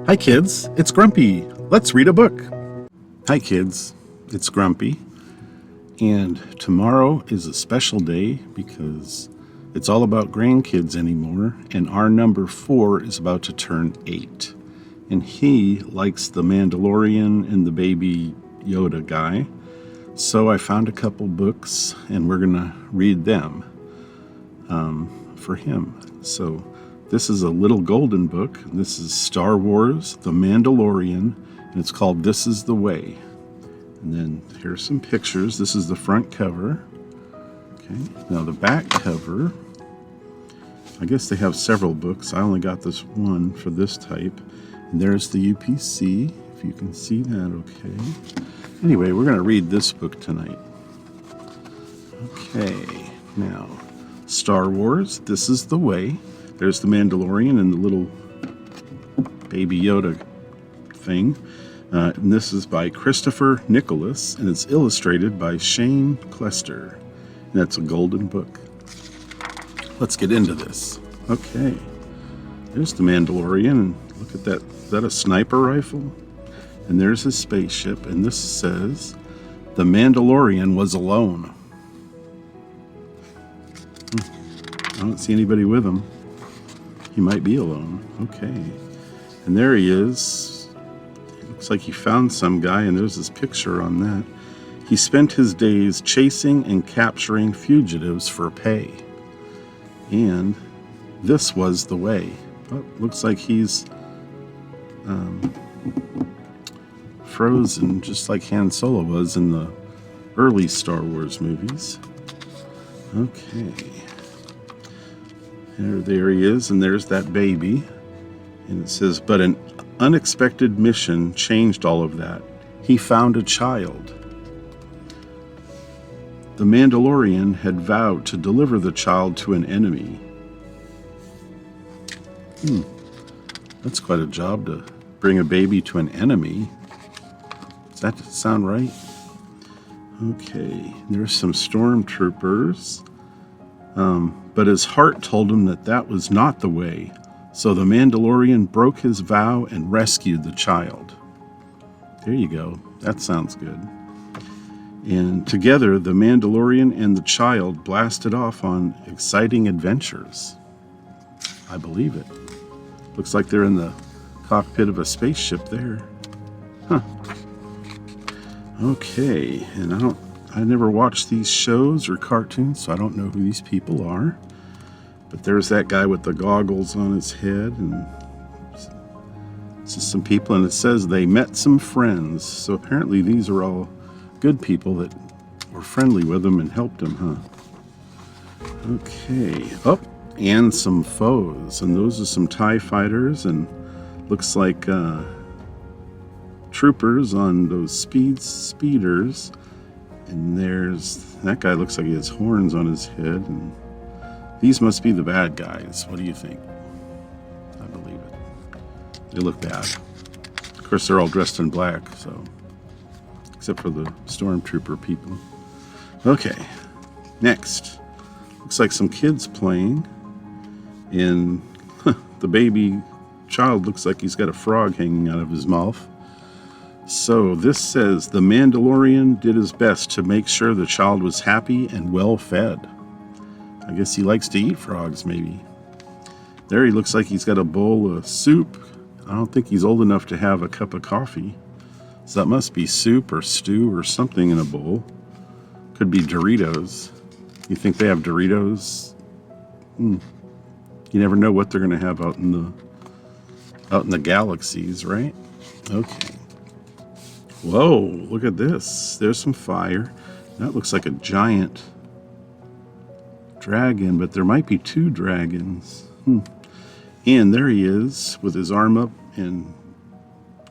Hi kids, it's Grumpy. Let's read a book. Hi kids, it's Grumpy. And tomorrow is a special day because it's all about grandkids anymore, and our number 4 is about to turn 8. And he likes the Mandalorian and the Baby Yoda guy. So I found a couple books and we're gonna read them for him. So this is a little golden book. This is Star Wars, The Mandalorian, and it's called This Is the Way. And then here's some pictures. This is the front cover. Okay, now the back cover, I guess they have several books. I only got this one for this type. And there's the UPC, if you can see that okay. Anyway, we're going to read this book tonight. Okay, now, Star Wars, This Is the Way. There's the Mandalorian and the little Baby Yoda thing. And this is by Christopher Nicholas, and it's illustrated by Shane Clester. And that's a golden book. Let's get into this. Okay, there's the Mandalorian, and look at that. Is that a sniper rifle? And there's his spaceship, and this says, "The Mandalorian was alone." I don't see anybody with him. He might be alone. Okay. And there he is. It looks like he found some guy, and there's his picture on that. He spent his days chasing and capturing fugitives for pay. And this was the way. Oh, looks like he's frozen, just like Han Solo was in the early Star Wars movies. Okay. There he is, and there's that baby. And it says, but an unexpected mission changed all of that. He found a child. The Mandalorian had vowed to deliver the child to an enemy. That's quite a job to bring a baby to an enemy. Does that sound right? Okay, there's some stormtroopers. But his heart told him that that was not the way. So the Mandalorian broke his vow and rescued the child. There you go. That sounds good. And together, the Mandalorian and the child blasted off on exciting adventures. I believe it. Looks like they're in the cockpit of a spaceship there. Huh. Okay, and I never watched these shows or cartoons, so I don't know who these people are. But there's that guy with the goggles on his head, and some people, and it says they met some friends. So apparently these are all good people that were friendly with them and helped them, huh? Okay. Oh, and some foes, and those are some TIE fighters, and looks like troopers on those speeders. And there's that guy, looks like he has horns on his head, and these must be the bad guys. What do you think? I believe it. They look bad. Of course, they're all dressed in black, so except for the stormtrooper people. Okay, next. Looks like some kids playing, and the baby child looks like he's got a frog hanging out of his mouth. So this says, the Mandalorian did his best to make sure the child was happy and well fed. I guess he likes to eat frogs, maybe. There he looks like he's got a bowl of soup. I don't think he's old enough to have a cup of coffee. So that must be soup or stew or something in a bowl. Could be Doritos. You think they have Doritos? You never know what they're going to have out in the galaxies, right? Okay. Whoa, look at this. There's some fire. That looks like a giant dragon, but there might be 2 dragons. And there he is with his arm up, and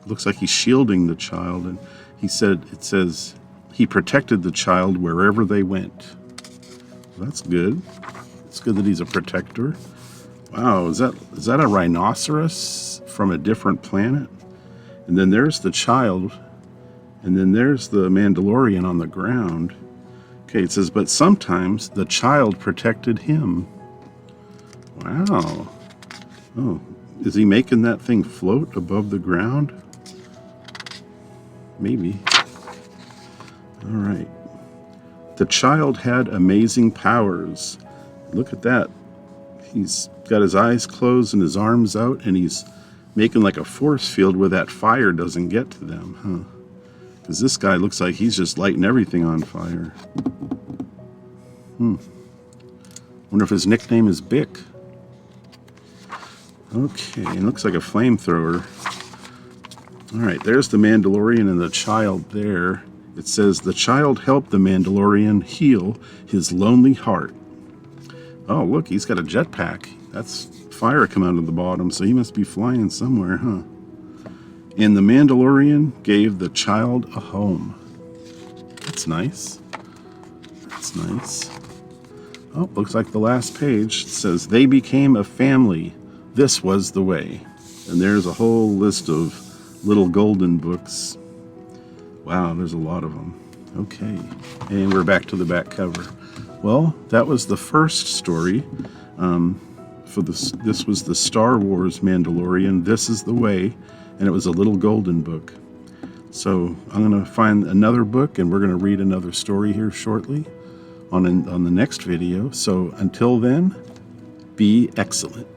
looks like he's shielding the child. And it says he protected the child wherever they went. Well, that's good. It's good that he's a protector. Wow, is that a rhinoceros from a different planet? And then there's the child. And then there's the Mandalorian on the ground. Okay, it says, but sometimes the child protected him. Wow. Oh, Is he making that thing float above the ground? Maybe. All right. The child had amazing powers. Look at that. He's got his eyes closed and his arms out, and he's making like a force field where that fire doesn't get to them, huh? Because this guy looks like he's just lighting everything on fire. Wonder if his nickname is Bick. Okay, it looks like a flamethrower. All right, there's the Mandalorian and the child there. It says, the child helped the Mandalorian heal his lonely heart. Oh, look, he's got a jetpack. That's fire coming out of the bottom, so he must be flying somewhere, huh? And the Mandalorian gave the child a home. That's nice. That's nice. Oh, looks like the last page says, they became a family. This was the way. And there's a whole list of little golden books. Wow, there's a lot of them. Okay, and we're back to the back cover. Well, that was the first story. This was the Star Wars Mandalorian. This is the way, and it was a little golden book. So I'm going to find another book, and we're going to read another story here shortly on the next video. So until then, be excellent.